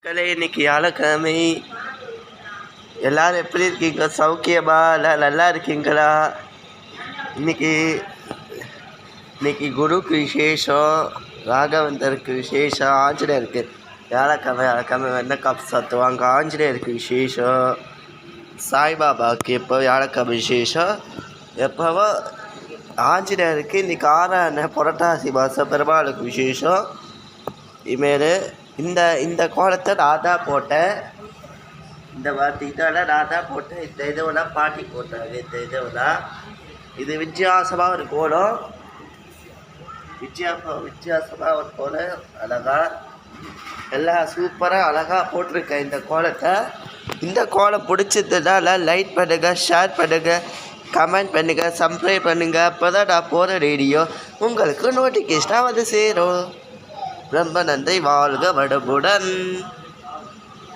மக்களே, இன்னைக்கு வியாழக்கிழமை. எல்லாரும் எப்படி இருக்கீங்க? சௌக்கியமா? இல்லை நல்லா இருக்கீங்களா? இன்னைக்கு இன்னைக்கு குருக்கு விசேஷம், ராகவேந்தருக்கு விசேஷம், ஆஞ்சநேயருக்கு வியாழக்கிழமை என்ன காப்பு சாத்துவாங்க. ஆஞ்சநேயருக்கு விசேஷம், சாய்பாபாவுக்கு எப்போ வியாழக்கிழமை விசேஷம். எப்போவோ ஆஞ்சநேயருக்கு இன்னைக்கு 6 புரட்டாசி மாதம் பெருமாளுக்கு விசேஷம். இனிமேல் இந்த கோலத்தை நான் தான் போட்டேன். இந்த இதெல்லாம் நான் தான் போட்டேன். இந்த இதுவெல்லாம் பாட்டி போட்டாங்க. இந்த இதுவெல்லாம் இது வித்தியாசமாக ஒரு கோலம், வித்தியாசமாக ஒரு கோலம். அழகாக எல்லாம் சூப்பராக அழகாக போட்டிருக்கேன் இந்த கோலத்தை. இந்த கோலம் பிடிச்சதுனால லைக் பண்ணுங்கள், ஷேர் பண்ணுங்கள், கமெண்ட் பண்ணுங்கள், சப்ஸ்கிரைப் பண்ணுங்கள். அப்போ தான் நான் போகிற ரேடியோ உங்களுக்கு நோட்டிஃபிகேஷனாக வந்து சேரும். ரொம்ப நன்றி. வாழ்க வளமுடன்.